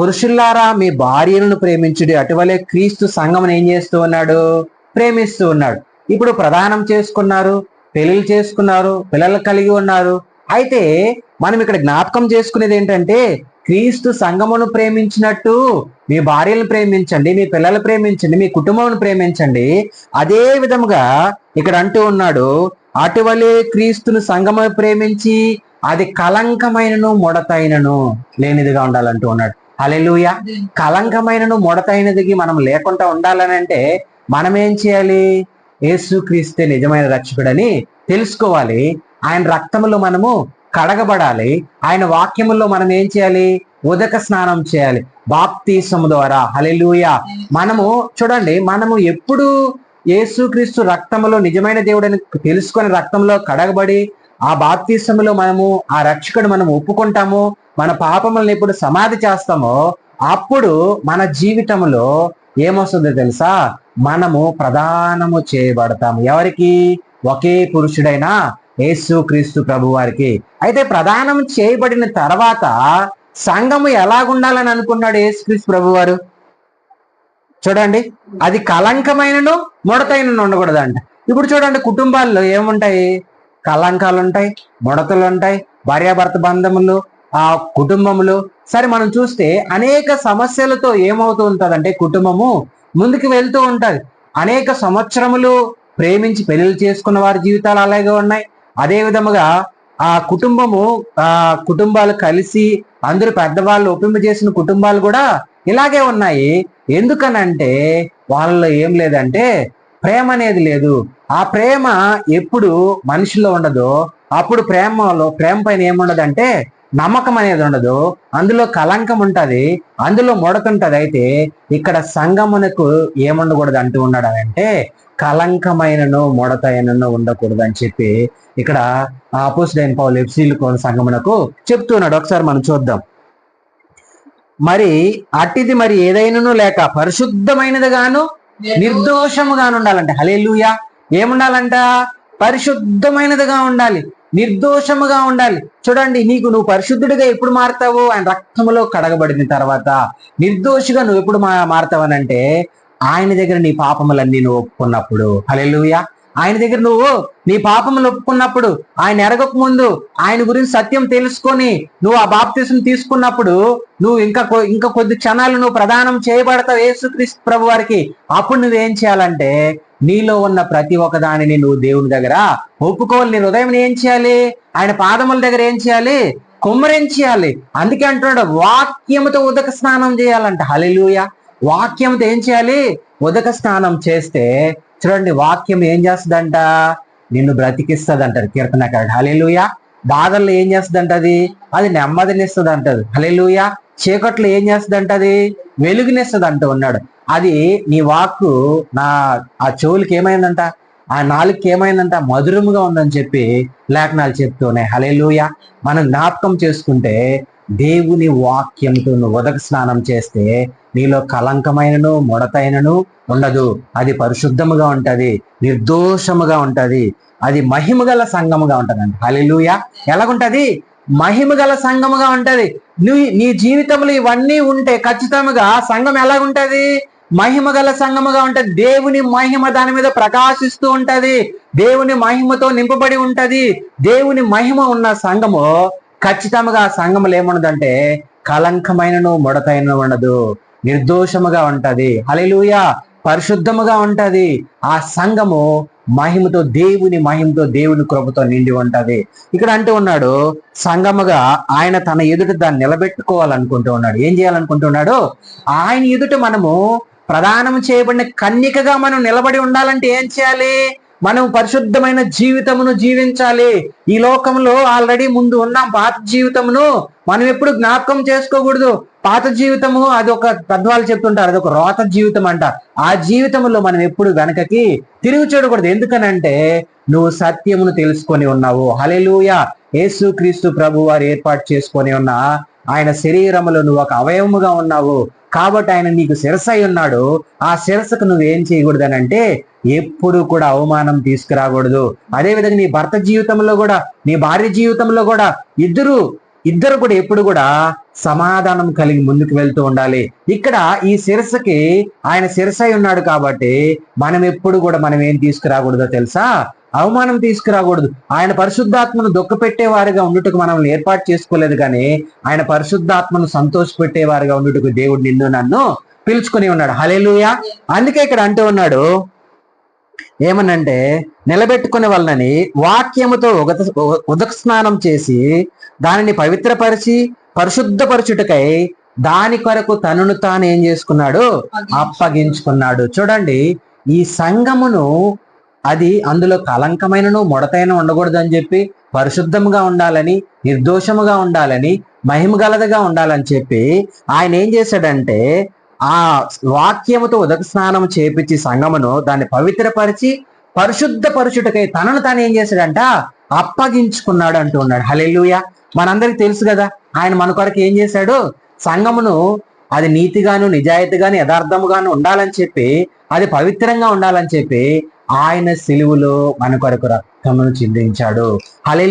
పురుషుల్లారా మీ భార్యలను ప్రేమించుడి, అటువలే క్రీస్తు సంఘమును ఏం చేస్తూ ఉన్నాడు? ప్రేమిస్తూ ఉన్నాడు. ఇప్పుడు ప్రదానం చేసుకున్నారు, పెళ్లిళ్ళు చేసుకున్నారు, పిల్లలు కలిగి ఉన్నారు. అయితే మనం ఇక్కడ జ్ఞాపకం చేసుకునేది ఏంటంటే, క్రీస్తు సంఘమును ప్రేమించినట్టు మీ భార్యలను ప్రేమించండి, మీ పిల్లలు ప్రేమించండి, మీ కుటుంబమును ప్రేమించండి. అదే విధముగా ఇక్కడ అంటూ ఉన్నాడు, అటువలే క్రీస్తును సంఘమును ప్రేమించి అది కలంకమైనను ముడతైనను లేనిదిగా ఉండాలంటూ ఉన్నాడు. హల్లెలూయా. కలంకమైనను ముడతైనదికి మనం లేకుండా ఉండాలని అంటే మనం ఏం చేయాలి? యేసుక్రీస్తే నిజమైన రక్షకుడని తెలుసుకోవాలి. ఆయన రక్తములో మనము కడగబడాలి. ఆయన వాక్యములో మనం ఏం చేయాలి? ఉదక స్నానం చేయాలి బాప్తీసము ద్వారా. హల్లెలూయా. మనము చూడండి, మనము ఎప్పుడు యేసుక్రీస్తు రక్తములో నిజమైన దేవుడని తెలుసుకొని రక్తంలో కడగబడి ఆ బాప్తీసములో మనము ఆ రక్షకుడు మనం ఒప్పుకుంటాము, మన పాపములను ఎప్పుడు సమాధి చేస్తామో అప్పుడు మన జీవితంలో ఏమొస్తుందో తెలుసా? మనము ప్రదానము చేయబడతాము. ఎవరికి? ఒకే పురుషుడైన యేసుక్రీస్తు ప్రభు వారికి. అయితే ప్రదానం చేయబడిన తర్వాత సంఘము ఎలాగుండాలని అనుకున్నాడు యేసుక్రీస్తు ప్రభు వారు? చూడండి, అది కలంకమైనను ముడతైనను ఉండకూడదంట. ఇప్పుడు చూడండి, కుటుంబాల్లో ఏముంటాయి? కలంకాలు ఉంటాయి, ముడతలు ఉంటాయి, భార్యాభర్త బంధములు, ఆ కుటుంబములు. సరే, మనం చూస్తే అనేక సమస్యలతో ఏమవుతూ ఉంటుందంటే కుటుంబము ముందుకు వెళ్తూ ఉంటది. అనేక సంవత్సరములు ప్రేమించి పెళ్లిళ్ళు చేసుకున్న వారి జీవితాలు అలాగే ఉన్నాయి. అదే విధముగా ఆ కుటుంబాలు కలిసి అందరూ పెద్దవాళ్ళు ఒప్పింప చేసిన కుటుంబాలు కూడా ఇలాగే ఉన్నాయి. ఎందుకనంటే వాళ్ళలో ఏం లేదంటే ప్రేమ అనేది లేదు. ఆ ప్రేమ ఎప్పుడు మనిషిలో ఉండదో అప్పుడు ప్రేమ పైన ఏముండదంటే నమ్మకం అనేది ఉండదు. అందులో కలంకం ఉంటది, అందులో ముడతుంటది. అయితే ఇక్కడ సంఘమునకు ఏముండకూడదు అంటూ ఉన్నాడు అంటే కలంకమైనను ముడతైనను ఉండకూడదు అని చెప్పి ఇక్కడ అపోస్తలుడైన పౌలు ఎఫెసీయుల సంఘమునకు చెప్తున్నాడు. ఒకసారి మనం చూద్దాం. మరి అట్టిది మరి ఏదైనాను లేక పరిశుద్ధమైనది గాను నిర్దోషముగాను ఉండాలంట. హల్లెలూయా. ఏముండాలంట? పరిశుద్ధమైనదిగా ఉండాలి, నిర్దోషముగా ఉండాలి. చూడండి, నువ్వు పరిశుద్ధుడిగా ఎప్పుడు మారుతావు? ఆయన రక్తములో కడగబడిన తర్వాత. నిర్దోషిగా నువ్వు ఎప్పుడు మారుతావనంటే ఆయన దగ్గర నీ పాపములన్నీ నువ్వు ఒప్పుకున్నప్పుడు. హల్లెలూయా. ఆయన దగ్గర నువ్వు నీ పాపములు ఒప్పుకున్నప్పుడు, ఆయన ఎరగక ముందు ఆయన గురించి సత్యం తెలుసుకొని నువ్వు ఆ బాప్తిసం తీసుకున్నప్పుడు నువ్వు ఇంకా కొద్ది క్షణాలు నువ్వు ప్రదానం చేయబడతావు యేసుక్రీస్తు ప్రభు వారికి. అప్పుడు నువ్వేం చేయాలంటే నీలో ఉన్న ప్రతి ఒక్క దానిని నువ్వు దేవుని దగ్గర ఒప్పుకోవాలి. నీ హృదయం ఏం చేయాలి? ఆయన పాదముల దగ్గర ఏం చేయాలి? కుమ్మరించేయాలి. అందుకే అంటున్నాడు వాక్యముతో ఉదక స్నానం చేయాలంట. హల్లెలూయా. వాక్యంతో ఏం చేయాలి? ఉదక స్నానం చేస్తే చూడండి, వాక్యం ఏం చేస్తుందంట? నిన్ను బ్రతికిస్తుంది అంటారు కీర్తనకారుడు. హల్లెలూయా. బాధల్లో ఏం చేస్తుందంట? అది నెమ్మదినిస్తుంది అంటది. హల్లెలూయా. చీకట్లో ఏం చేస్తుందంట? అది వెలుగునిస్తుంది అంటూ ఉన్నాడు. అది నీ వాక్కు ఆ చెవులకి ఏమైందంట? ఆ నాలుగుకి ఏమైందంట? మధురముగా ఉందని చెప్పి లేఖనాలు చెప్తూనే. హల్లెలూయా. మనం జ్ఞాపకం చేసుకుంటే దేవుని వాక్యంతో నువ్వు ఉదక స్నానం చేస్తే నీలో కలంకమైనను ముడతైనను ఉండదు. అది పరిశుద్ధముగా ఉంటది, నిర్దోషముగా ఉంటది, అది మహిమగల సంఘముగా ఉంటదండి. హల్లెలూయా. ఎలాగుంటది? మహిమగల సంఘముగా ఉంటది. నీ జీవితంలో ఇవన్నీ ఉంటే ఖచ్చితంగా సంఘం ఎలాగుంటది? మహిమగల సంఘముగా ఉంటది. దేవుని మహిమ దాని మీద ప్రకాశిస్తూ ఉంటది, దేవుని మహిమతో నింపబడి ఉంటది. దేవుని మహిమ ఉన్న సంఘము ఖచ్చితంగా ఆ సంఘములు ఏమున్నదంటే కలంకమైనను ముడతైనను ఉండదు, నిర్దోషముగా ఉంటది. హల్లెలూయా. పరిశుద్ధముగా ఉంటది. ఆ సంఘము మహిమతో దేవుని కృపతో నిండి ఉంటది. ఇక్కడ అంటూ ఉన్నాడు సంఘముగా ఆయన తన ఎదుట దాన్ని నిలబెట్టుకోవాలనుకుంటూ ఉన్నాడు. ఏం చేయాలనుకుంటున్నాడు? ఆయన ఎదుట మనము ప్రదానం చేయబడిన కన్యకగా మనం నిలబడి ఉండాలంటే ఏం చేయాలి? మనం పరిశుద్ధమైన జీవితమును జీవించాలి. ఈ లోకంలో ఆల్రెడీ ముందు ఉన్నాం. పాత జీవితమును మనం ఎప్పుడు జ్ఞాపకం చేసుకోకూడదు. పాత జీవితము అది ఒక పెద్దవాళ్ళు చెప్తుంటారు, అది ఒక రోత జీవితం అంట. ఆ జీవితంలో మనం ఎప్పుడు వెనకకి తిరిగి చూడకూడదు. ఎందుకనంటే నువ్వు సత్యమును తెలుసుకొని ఉన్నావు. హల్లెలూయా. యేసుక్రీస్తు ప్రభు వారు ఏర్పాటు చేసుకొని ఉన్న ఆయన శరీరములో నువ్వు ఒక అవయవముగా ఉన్నావు. కాబట్టి ఆయన నీకు శిరస్సు అయి ఉన్నాడు. ఆ శిరస్సుకు నువ్వేం చేయకూడదు అని అంటే ఎప్పుడు కూడా అవమానం తీసుకురాకూడదు. అదేవిధంగా నీ భర్త జీవితంలో కూడా, నీ భార్య జీవితంలో కూడా ఇద్దరు కూడా ఎప్పుడు కూడా సమాధానం కలిగి ముందుకు వెళ్తూ ఉండాలి. ఇక్కడ ఈ శిరస్సుకి ఆయన శిరసై ఉన్నాడు కాబట్టి మనం ఎప్పుడు కూడా మనం ఏం తీసుకురాకూడదో తెలుసా? అవమానం తీసుకురాకూడదు. ఆయన పరిశుద్ధాత్మను దుఃఖపెట్టేవారిగా ఉండుటకు మనల్ని ఏర్పాటు చేసుకోలేదు, కానీ ఆయన పరిశుద్ధాత్మను సంతోషపెట్టేవారిగా ఉండుటకు దేవుడు నిన్ను నన్ను పిలుచుకొని ఉన్నాడు. హల్లెలూయా. అందుకే ఇక్కడ అంటూ ఉన్నాడు ఏమనంటే, నిలబెట్టుకునే వాళ్ళని వాక్యముతో ఉదక స్నానం చేసి దానిని పవిత్రపరిచి పరిశుద్ధపరచుటకై దాని కొరకు తనను తాను ఏం చేసుకున్నాడు? అప్పగించుకున్నాడు. చూడండి, ఈ సంఘమును అది అందులో కలంకమైనను ముడతైన ఉండకూడదు అని చెప్పి, పరిశుద్ధముగా ఉండాలని, నిర్దోషముగా ఉండాలని, మహిమగలదిగా ఉండాలని చెప్పి ఆయన ఏం చేశాడంటే ఆ వాక్యముతో ఉదక స్నానం చేపించి సంఘమును దాన్ని పవిత్రపరిచి పరిశుద్ధపరచుటకై తనను తాను ఏం చేశాడంట? అప్పగించుకున్నాడు అంటూ ఉన్నాడు. హల్లెలూయా. మనందరికి తెలుసు కదా, ఆయన మన కొరకు ఏం చేశాడు? సంఘమును అది నీతిగాను నిజాయితీగాను యథార్థముగాను ఉండాలని చెప్పి, అది పవిత్రంగా ఉండాలని చెప్పి ఆయన సిలువలో మన కొరకు రక్తమును చిందించాడు. హల్లెలూయా.